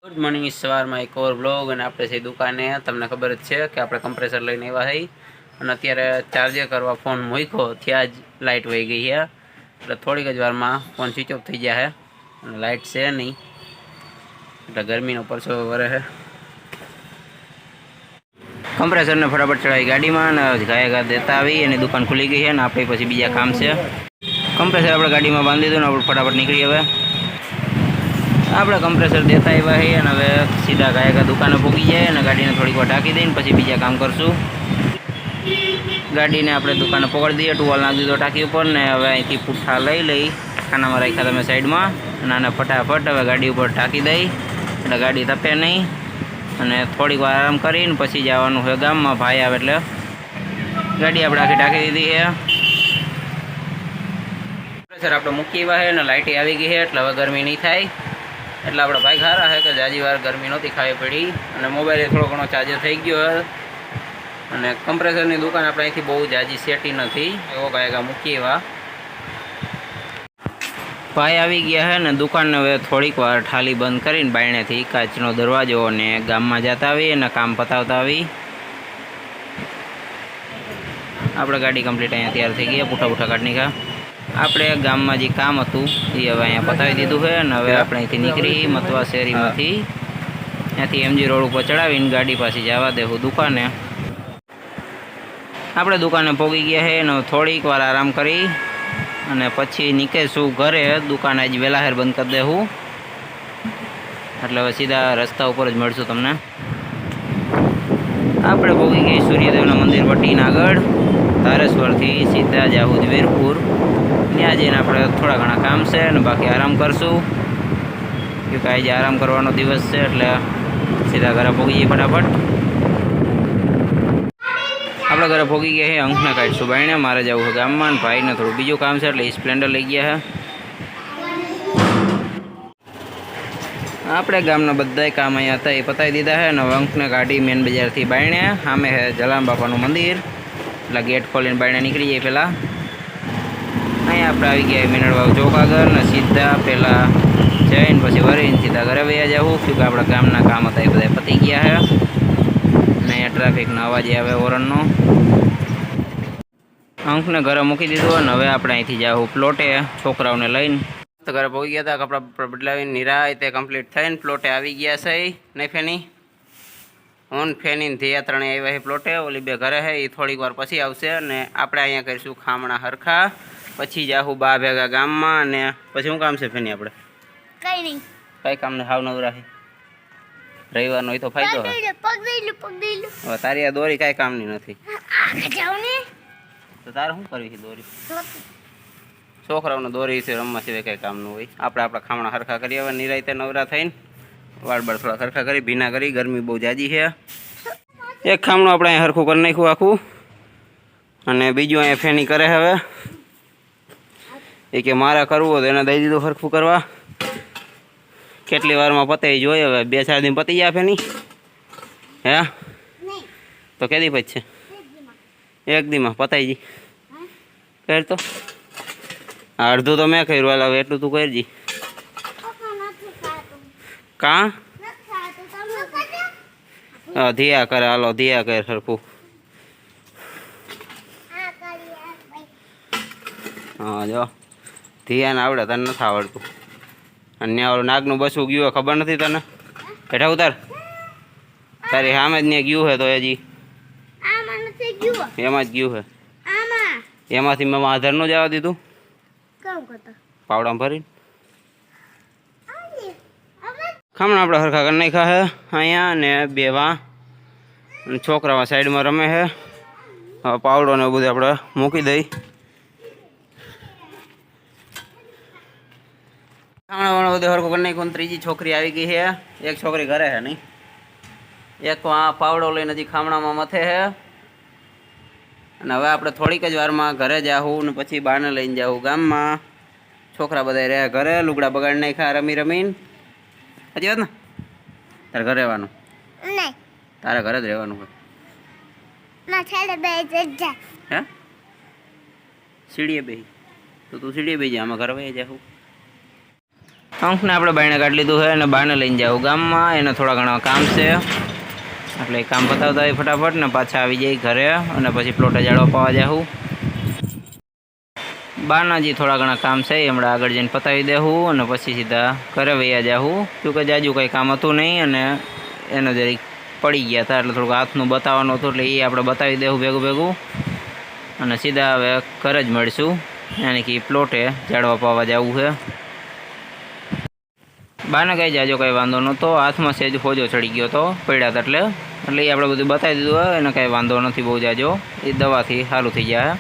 Good morning સવારમાં એક ઓર blog અને આપણે છે દુકાને. તમને ખબર જ છે કે આપણે કમ્પ્રેસર લઈને આવ્યા હઈ અને અત્યારે ચાર્જર કરવા ફોન મૂક્યો ત્યાં જ લાઇટ વહી ગઈ છે. એટલે થોડીક જ વારમાં ફોન સ્વિચ ઓફ થઈ ગયા છે અને લાઇટ છે નહીં એટલે ગરમીનો પરસો વરે છે. કમ્પ્રેસરને ફટાફટ ચડાવી ગાડીમાં અને ગાયા દેતા આવી એની દુકાન ખુલી ગઈ છે ને આપણે પછી બીજા કામ છે. કમ્પ્રેસર આપણે ગાડીમાં બાંધી દીધું ને આપણે ફટાફટ નીકળી હવે. આપણે કમ્પ્રેસર દેતા આવ્યા છીએ અને હવે સીધા ગાયકા દુકાને પહોંચી જાય અને ગાડીને થોડીક વાર ઢાંકી દઈને પછી બીજા કામ કરશું. ગાડીને આપણે દુકાને પકડી દઈએ, ટુવાલ નાખી દીધો ટાંકી ઉપર ને હવે અહીંથી પુઠ્ઠા લઈ ખાનામાં રાખ્યા તમે સાઈડમાં અને આને ફટાફટ હવે ગાડી ઉપર ટાંકી દઈ એટલે ગાડી તપે નહીં અને થોડીક વાર આરામ કરીને પછી જવાનું હોય ગામમાં. ભાઈ આવે એટલે ગાડી આપણે આખી ટાંકી દીધી છે. કમ્પ્રેસર આપણે મૂકી આવ્યા છે અને લાઇટ આવી ગઈ છે એટલે હવે ગરમી નહીં થાય. એટલે આપણે ભાઈ ખારા છે કે જાજી વાર ગરમી નહોતી ખાવી પડી અને મોબાઈલ થોડો ઘણો ચાર્જર થઈ ગયો અને કમ્પ્રેસરની દુકાન આપણે અહીંથી બહુ જાજી સેટી નથી એવો ગાયકા મૂકી એવા. ભાઈ આવી ગયા છે ને દુકાનને હવે થોડીક વાર ઠાલી બંધ કરીને બાયણેથી કાચનો દરવાજો અને ગામમાં જતા આવી અને કામ પતાવતા આવી. આપણે ગાડી કમ્પ્લીટ અહીંયા તૈયાર થઈ ગયા, પૂઠા કાઢી નાખ્યા. આપણે ગામમાં જે કામ હતું એ હવે અહીંયા પતાવી દીધું છે અને હવે આપણે અહીંથી નીકળી મતવા શેરીમાંથી ત્યાંથી એમજી રોડ ઉપર ચડાવીને ગાડી પાછી જવા દેવું દુકાને. આપણે દુકાને પહોંચી ગયા છે અને થોડીક વાર આરામ કરી અને પછી નીકળીશું ઘરે. દુકાન આજ વહેલા હેર બંધ કરી દેવું એટલે હવે સીધા રસ્તા ઉપર જ મળશું તમને. આપણે પહોંચી ગઈ સૂર્યદેવના મંદિર વટીના આગળ. ધારેશ્વરથી સીધા જાહું વીરપુર. ત્યાં જઈને આપણે થોડા ઘણા કામ છે અને બાકી આરામ કરશું કે આજે આરામ કરવાનો દિવસ છે એટલે સીધા ઘરે પહોંચી જઈએ ફટાફટ. આપણે ઘરે પહોંચી ગયા છે, અંકને કાઢીશું બાયણે. મારે જવું છે ગામમાં અને ભાઈને થોડું બીજું કામ છે એટલે સ્પ્લેન્ડર લઈ ગયા છે. આપણે ગામના બધાય કામ અહીંયા હતા એ પતાવી દીધા છે અને અંકને કાઢી મેન બજારથી બાયણે. સામે છે જલારામ બાપાનું મંદિર એટલે ગેટ ખોલીને બાયણે નીકળી જાય પહેલાં. અહીંયા આપણે આવી ગયા મીનળવાવ ચોક આગળ ને સીધા પહેલાં જઈને પછી વરીને સીધા ઘરે વયા જવું કે આપણા ગામના કામ હતા એ બધા પતી ગયા છે. અને અહીંયા ટ્રાફિકનો અવાજ આવે હોરનનો. અંકને ઘરે મૂકી દીધું અને હવે આપણે અહીંથી જાવું પ્લોટે છોકરાઓને લઈને. તો ઘરે પહોંચી ગયા હતા, કપડાં બદલાવીને નિરાય તે કમ્પ્લીટ થઈને પ્લોટે આવી ગયા છે. નહીં ફેની હું ફેનીને ધ્યા ત્રણેય આવ્યા છે પ્લોટે. ઓલી બે ઘરે છે એ થોડીક વાર પછી આવશે અને આપણે અહીંયા કરીશું ખામણા હરખા. પછી જાહું બા ભેગા ગામમાં અને પછી શું કામ છે ફેની આપણે? કઈ નહીં, કઈ કામ ને હાવ નવરા છે. રવિવારનો હોય તો ફાયદો હવે તારી આ દોરી કાંઈ કામની નથી તો તારે શું કરવી છે દોરી? છોકરાઓને દોરી છે રમવા સિવાય કંઈ કામનું હોય. આપણે આપણા ખામણા હરખા કરી હવે નિરાયતે નવરા થઈને વાળ બાળ થોડા હરખા કરી ભીના કરી. ગરમી બહુ જાજી છે. એક ખામણું આપણે અહીંયા હરખું કરી નાખ્યું આખું અને બીજું અહીંયા ફેની કરે હવે એ કે મારે કરવું તો એને દઈ દીધું હરખું કરવા. કેટલી વારમાં પતાવી જોઈએ હવે 2-4 દિન પતી જાય ફેની હે તો કેદી પછી છે? એક દીમાં પતાવી જી કર તો. અડધું તો મેં કર્યું હાલ હવે એટલું તું કરજી. કાં ધીયા કરે હાલો ધીયા કર સરખું. હા જો ધ્યાન આવડે તને નથી આવડતું. અને ઓલું નાગનું બસું ગયું હોય ખબર નથી તને? હેઠા ઉતાર તારી સામે જ ત્યાં ગયું હે તો હજી એમાં જ ગયું હે. એમાંથી મેં આધાર નું જવા દીધું પાવડામાં ભરીને. ખામણા આપણે હરખા કરી નાખ્યા છે અહીંયા ને બેવા છોકરામાં સાઈડમાં રમે છે. હવે પાવડો ને બધું આપણે મૂકી દઈ. ખામણા બધું હરખું કરી નાખ્યું. ત્રીજી છોકરી આવી ગઈ છે. એક છોકરી ઘરે છે નહીં, એક આ પાવડો લઈને હજી ખામણામાં મથે છે. અને હવે આપણે થોડીક જ વારમાં ઘરે જાવું ને પછી બાને લઈને જાવું ગામમાં. છોકરા બધા રહ્યા ઘરે, લુગડા બગાડી નાખ્યા રમી રમીને. હજી વાત ને તારે ઘરે રહેવાનું? તારે ઘરે જ રહેવાનું હોય. હે સીડીએ બેસી તો તું સીડીએ બેસી જા, અમે ઘરે વહી જાઉં. અંકને આપણે બાયણે કાઢી લીધું છે અને બાને લઈને જાવ ગામમાં, એને થોડા ઘણા કામ છે એટલે એ કામ પતાવતા હોય ફટાફટ ને પાછા આવી જાય ઘરે અને પછી પ્લોટે જાળવા પાવા જાઉં. બાના જે થોડા ઘણા કામ છે એ હમણાં આગળ જઈને પતાવી દેવું અને પછી સીધા ઘરે વૈયા જાઉં, કેમકે જાજુ કંઈ કામ હતું નહીં અને એને જરીક પડી ગયા હતા એટલે થોડુંક હાથનું બતાવવાનું હતું એટલે એ આપણે બતાવી દેવું ભેગું ભેગું અને સીધા હવે ઘરે જ મળીશું, યાની કે પ્લોટે ઝાડવા પાવા જવું છે. બાને કંઈ જાજો કંઈ વાંધો નહોતો, હાથમાં સેજ ફોજો ચડી ગયો હતો પડ્યા હતા એટલે એ આપણે બધું બતાવી દીધું હોય, એને કાંઈ વાંધો નથી બહુ જાજો, એ દવાથી સારું થઈ જાય.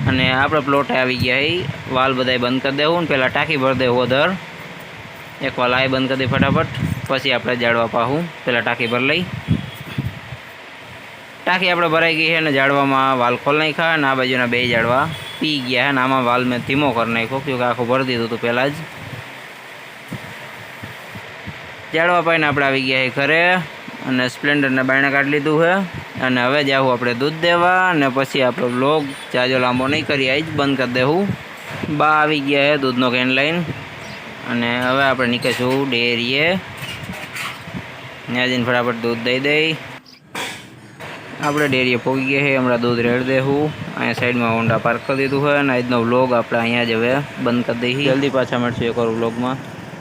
અને આપણે પ્લોટે આવી ગયા એ વાલ બધાય બંધ કરી દેવું ને પહેલાં ટાંકી ભરી દેવું અધર, એક વાલ આ બંધ કરી દે ફટાફટ, પછી આપણે ઝાડવા પાહું. પહેલાં ટાંકી ભરી લઈ, ટાંકી આપણે ભરાઈ ગઈ છે અને ઝાડવામાં વાલ ખોલ નાખ્યા અને આ બાજુના બે ઝાડવા પી ગયા અને આમાં વાલ મેં ધીમો કરી નાખ્યો કે આખું ભરી દીધું હતું પહેલાં જ. ઝાડવા પાઈને આપણે આવી ગયા છે ઘરે અને સ્પ્લેન્ડરને બાયણે કાઢી લીધું છે અને હવે જાવું આપણે દૂધ દેવા અને પછી આપણો વ્લોગ જાજો લાંબો નહીં કરીએ, જ બંધ કરી દેવું. બા આવી ગયા છે દૂધનો કેન લઈને અને હવે આપણે નીકળીશું ડેરીએ, ત્યાં જઈને ફટાફટ દૂધ દઈ દઈ. આપણે ડેરીએ પહોંચી ગયા છે, હમણાં દૂધ રેડ દેવું. અહીંયા સાઈડમાં હોન્ડા પાર્ક કરી દીધું હોય અને આજનો વ્લોગ આપણે અહીંયા જ હવે બંધ કરી દઈએ. જલ્દી પાછા મળશું એક વાર વ્લોગમાં.